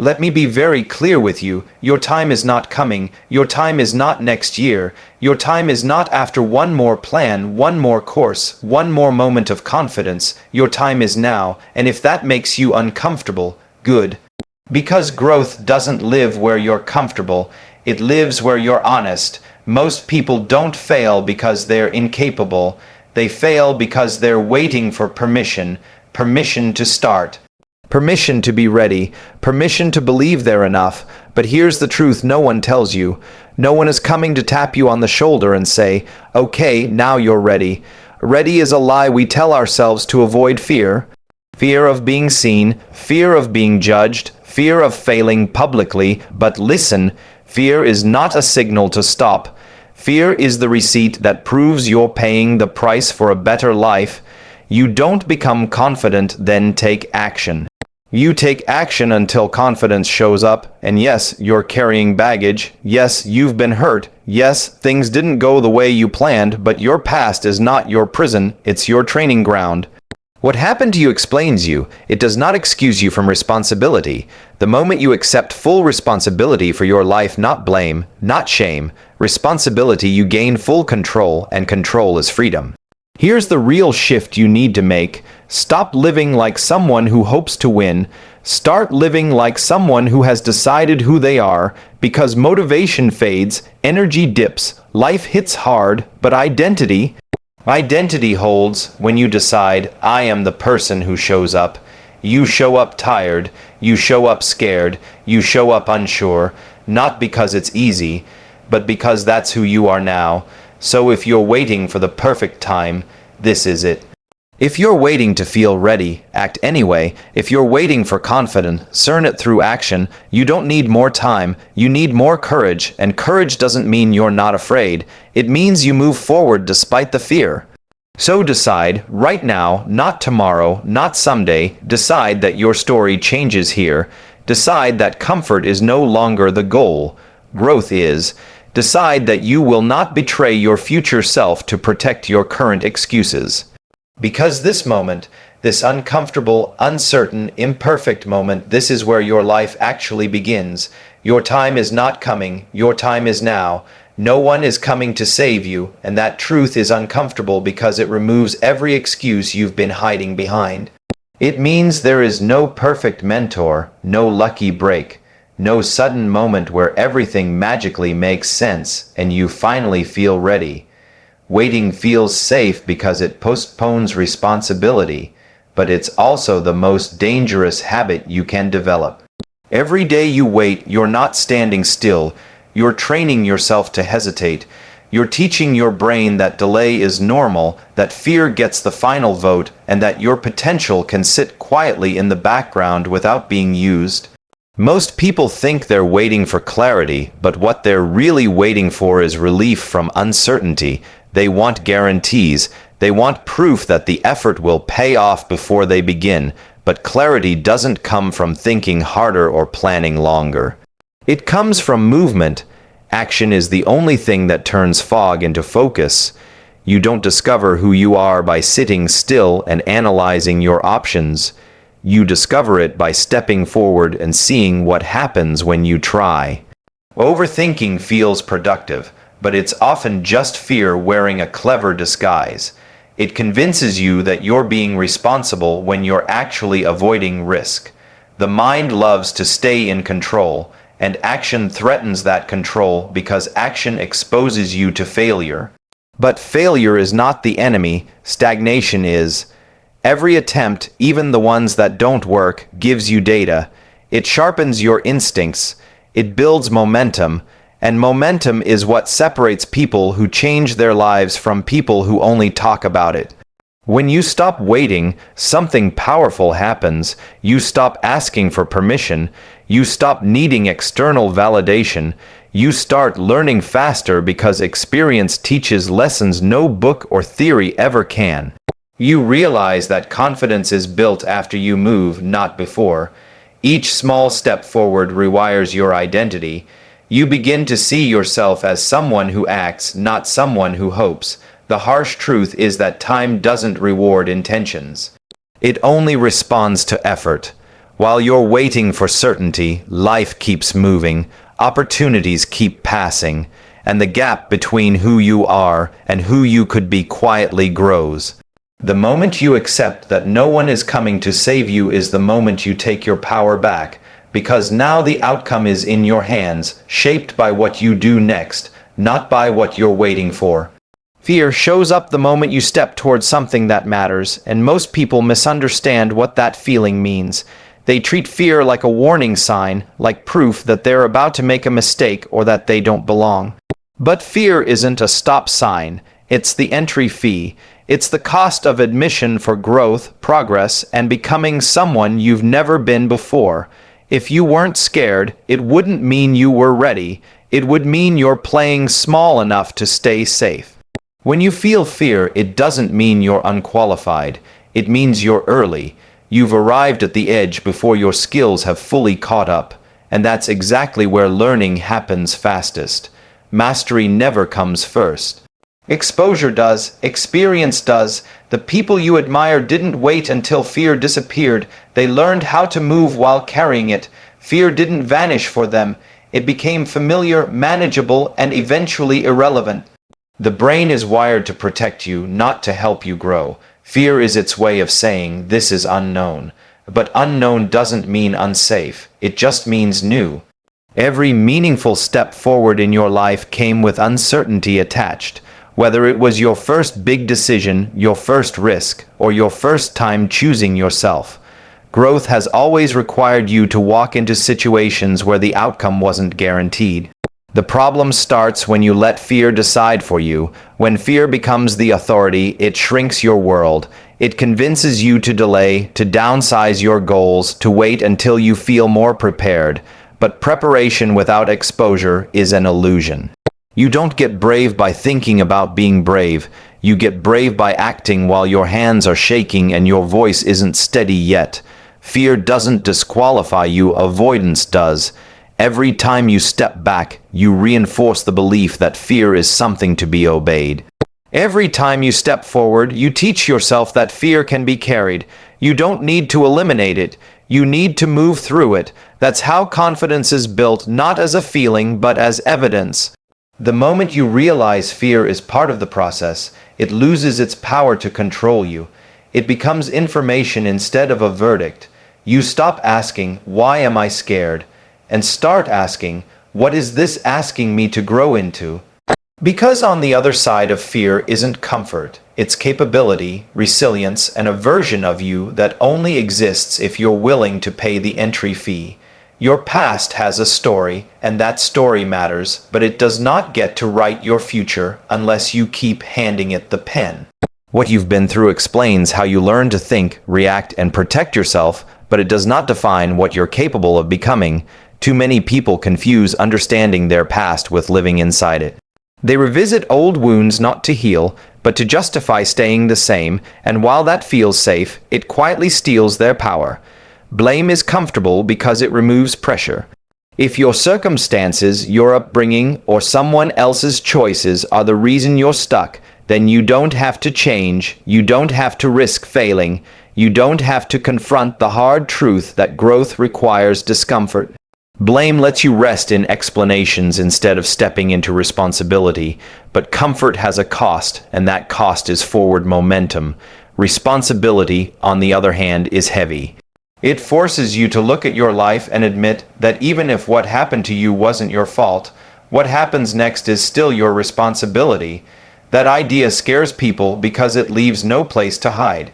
Let me be very clear with you. Your time is not coming. Your time is not next year. Your time is not after one more plan, one more course, one more moment of confidence. Your time is now, and if that makes you uncomfortable, good. Because growth doesn't live where you're comfortable. It lives where you're honest. Most people don't fail because they're incapable. They fail because they're waiting for permission. Permission to start. Permission to be ready, permission to believe they're enough. But here's the truth no one tells you. No one is coming to tap you on the shoulder and say, okay, now you're ready. Ready is a lie we tell ourselves to avoid fear. Fear of being seen, fear of being judged, fear of failing publicly. But listen, fear is not a signal to stop. Fear is the receipt that proves you're paying the price for a better life. You don't become confident, then take action. You take action until confidence shows up, and yes, you're carrying baggage. Yes, you've been hurt. Yes, things didn't go the way you planned, but your past is not your prison, it's your training ground. What happened to you explains you. It does not excuse you from responsibility. The moment you accept full responsibility for your life, not blame, not shame, responsibility, you gain full control, and control is freedom. Here's the real shift you need to make. Stop living like someone who hopes to win. Start living like someone who has decided who they are, because motivation fades, energy dips, life hits hard, but identity holds when you decide, I am the person who shows up. You show up tired, you show up scared, you show up unsure, not because it's easy, but because that's who you are now. So if you're waiting for the perfect time, this is it. If you're waiting to feel ready, act anyway. If you're waiting for confidence, earn it through action. You don't need more time, you need more courage, and courage doesn't mean you're not afraid. It means you move forward despite the fear. So decide, right now, not tomorrow, not someday, decide that your story changes here. Decide that comfort is no longer the goal. Growth is. Decide that you will not betray your future self to protect your current excuses. Because this moment, this uncomfortable, uncertain, imperfect moment, this is where your life actually begins. Your time is not coming, your time is now. No one is coming to save you, and that truth is uncomfortable because it removes every excuse you've been hiding behind. It means there is no perfect mentor, no lucky break. No sudden moment where everything magically makes sense and you finally feel ready. Waiting feels safe because it postpones responsibility, but it's also the most dangerous habit you can develop. Every day you wait, you're not standing still. You're training yourself to hesitate. You're teaching your brain that delay is normal, that fear gets the final vote, and that your potential can sit quietly in the background without being used. Most people think they're waiting for clarity, but what they're really waiting for is relief from uncertainty. They want guarantees. They want proof that the effort will pay off before they begin. But clarity doesn't come from thinking harder or planning longer. It comes from movement. Action is the only thing that turns fog into focus. You don't discover who you are by sitting still and analyzing your options. You discover it by stepping forward and seeing what happens when you try. Overthinking feels productive, but it's often just fear wearing a clever disguise. It convinces you that you're being responsible when you're actually avoiding risk. The mind loves to stay in control, and action threatens that control because action exposes you to failure. But failure is not the enemy, stagnation is. Every attempt, even the ones that don't work, gives you data. It sharpens your instincts. It builds momentum. And momentum is what separates people who change their lives from people who only talk about it. When you stop waiting, something powerful happens. You stop asking for permission. You stop needing external validation. You start learning faster because experience teaches lessons no book or theory ever can. You realize that confidence is built after you move, not before. Each small step forward rewires your identity. You begin to see yourself as someone who acts, not someone who hopes. The harsh truth is that time doesn't reward intentions. It only responds to effort. While you're waiting for certainty, life keeps moving, opportunities keep passing, and the gap between who you are and who you could be quietly grows. The moment you accept that no one is coming to save you is the moment you take your power back, because now the outcome is in your hands, shaped by what you do next, not by what you're waiting for. Fear shows up the moment you step towards something that matters, and most people misunderstand what that feeling means. They treat fear like a warning sign, like proof that they're about to make a mistake or that they don't belong. But fear isn't a stop sign. It's the entry fee. It's the cost of admission for growth, progress, and becoming someone you've never been before. If you weren't scared, it wouldn't mean you were ready. It would mean you're playing small enough to stay safe. When you feel fear, it doesn't mean you're unqualified. It means you're early. You've arrived at the edge before your skills have fully caught up. And that's exactly where learning happens fastest. Mastery never comes first. Exposure does. Experience does. The people you admire didn't wait until fear disappeared. They learned how to move while carrying it. Fear didn't vanish for them. It became familiar, manageable, and eventually irrelevant. The brain is wired to protect you, not to help you grow. Fear is its way of saying, this is unknown. But unknown doesn't mean unsafe. It just means new. Every meaningful step forward in your life came with uncertainty attached. Whether it was your first big decision, your first risk, or your first time choosing yourself. Growth has always required you to walk into situations where the outcome wasn't guaranteed. The problem starts when you let fear decide for you. When fear becomes the authority, it shrinks your world. It convinces you to delay, to downsize your goals, to wait until you feel more prepared. But preparation without exposure is an illusion. You don't get brave by thinking about being brave. You get brave by acting while your hands are shaking and your voice isn't steady yet. Fear doesn't disqualify you, avoidance does. Every time you step back, you reinforce the belief that fear is something to be obeyed. Every time you step forward, you teach yourself that fear can be carried. You don't need to eliminate it. You need to move through it. That's how confidence is built, not as a feeling, but as evidence. The moment you realize fear is part of the process, it loses its power to control you. It becomes information instead of a verdict. You stop asking, why am I scared? And start asking, what is this asking me to grow into? Because on the other side of fear isn't comfort. It's capability, resilience, and a version of you that only exists if you're willing to pay the entry fee. Your past has a story, and that story matters, but it does not get to write your future unless you keep handing it the pen. What you've been through explains how you learn to think, react, and protect yourself, but it does not define what you're capable of becoming. Too many people confuse understanding their past with living inside it. They revisit old wounds not to heal, but to justify staying the same, and while that feels safe, it quietly steals their power. Blame is comfortable because it removes pressure. If your circumstances, your upbringing, or someone else's choices are the reason you're stuck, then you don't have to change, you don't have to risk failing, you don't have to confront the hard truth that growth requires discomfort. Blame lets you rest in explanations instead of stepping into responsibility, but comfort has a cost, and that cost is forward momentum. Responsibility, on the other hand, is heavy. It forces you to look at your life and admit that even if what happened to you wasn't your fault, what happens next is still your responsibility. That idea scares people because it leaves no place to hide.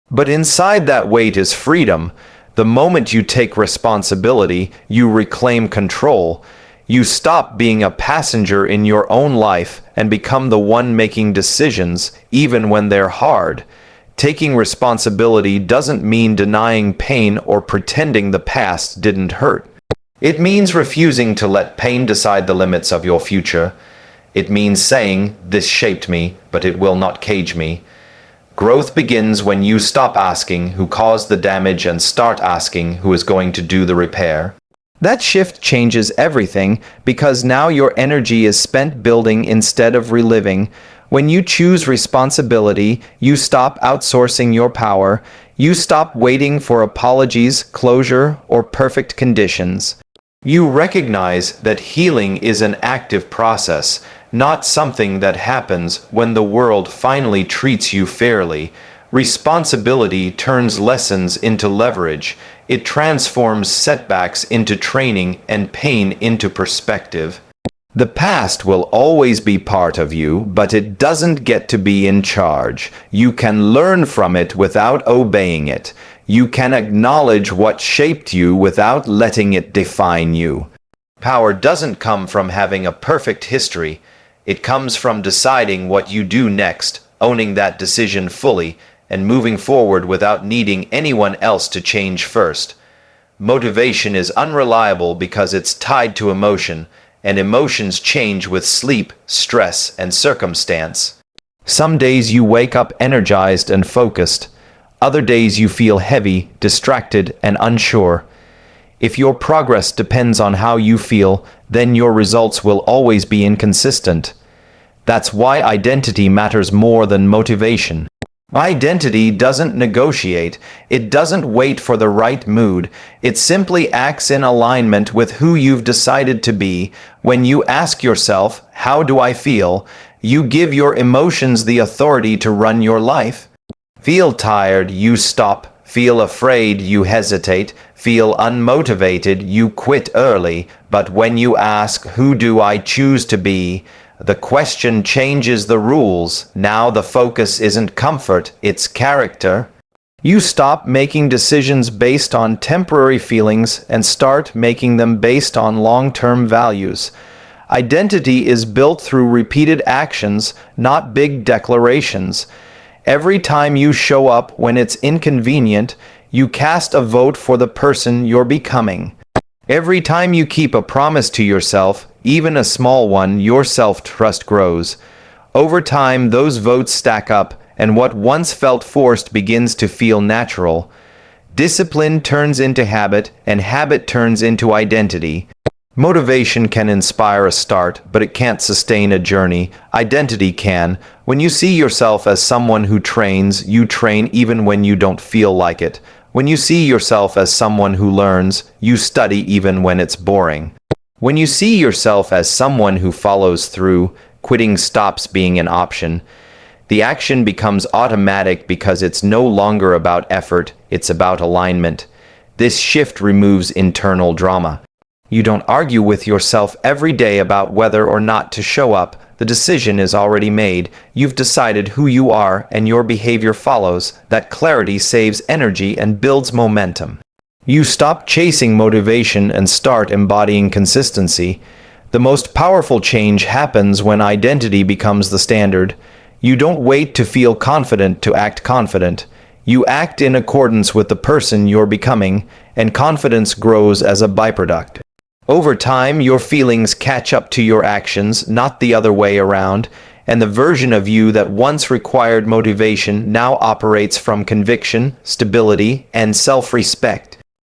But inside that weight is freedom. The moment you take responsibility, you reclaim control. You stop being a passenger in your own life and become the one making decisions, even when they're hard. Taking responsibility doesn't mean denying pain or pretending the past didn't hurt. It means refusing to let pain decide the limits of your future. It means saying, this shaped me, but it will not cage me. Growth begins when you stop asking who caused the damage and start asking who is going to do the repair. That shift changes everything because now your energy is spent building instead of reliving. When you choose responsibility, you stop outsourcing your power. You stop waiting for apologies, closure, or perfect conditions. You recognize that healing is an active process, not something that happens when the world finally treats you fairly. Responsibility turns lessons into leverage. It transforms setbacks into training and pain into perspective. The past will always be part of you, but it doesn't get to be in charge. You can learn from it without obeying it. You can acknowledge what shaped you without letting it define you. Power doesn't come from having a perfect history. It comes from deciding what you do next, owning that decision fully, and moving forward without needing anyone else to change first. Motivation is unreliable because it's tied to emotion, and emotions change with sleep, stress, and circumstance. Some days you wake up energized and focused. Other days you feel heavy, distracted, and unsure. If your progress depends on how you feel, then your results will always be inconsistent. That's why identity matters more than motivation. Identity doesn't negotiate. It doesn't wait for the right mood. It simply acts in alignment with who you've decided to be. When you ask yourself, "How do I feel?" you give your emotions the authority to run your life. Feel tired, you stop. Feel afraid, you hesitate. Feel unmotivated, you quit early. But when you ask, "Who do I choose to be?" the question changes the rules. Now the focus isn't comfort, it's character. You stop making decisions based on temporary feelings and start making them based on long-term values. Identity is built through repeated actions, not big declarations. Every time you show up when it's inconvenient, you cast a vote for the person you're becoming. Every time you keep a promise to yourself, even a small one, your self-trust grows. Over time, those votes stack up, and what once felt forced begins to feel natural. Discipline turns into habit, and habit turns into identity. Motivation can inspire a start, but it can't sustain a journey. Identity can. When you see yourself as someone who trains, you train even when you don't feel like it. When you see yourself as someone who learns, you study even when it's boring. When you see yourself as someone who follows through, quitting stops being an option. The action becomes automatic because it's no longer about effort, it's about alignment. This shift removes internal drama. You don't argue with yourself every day about whether or not to show up. The decision is already made. You've decided who you are, and your behavior follows. That clarity saves energy and builds momentum. You stop chasing motivation and start embodying consistency. The most powerful change happens when identity becomes the standard. You don't wait to feel confident to act confident. You act in accordance with the person you're becoming, and confidence grows as a byproduct. Over time, your feelings catch up to your actions, not the other way around, and the version of you that once required motivation now operates from conviction, stability, and self-respect.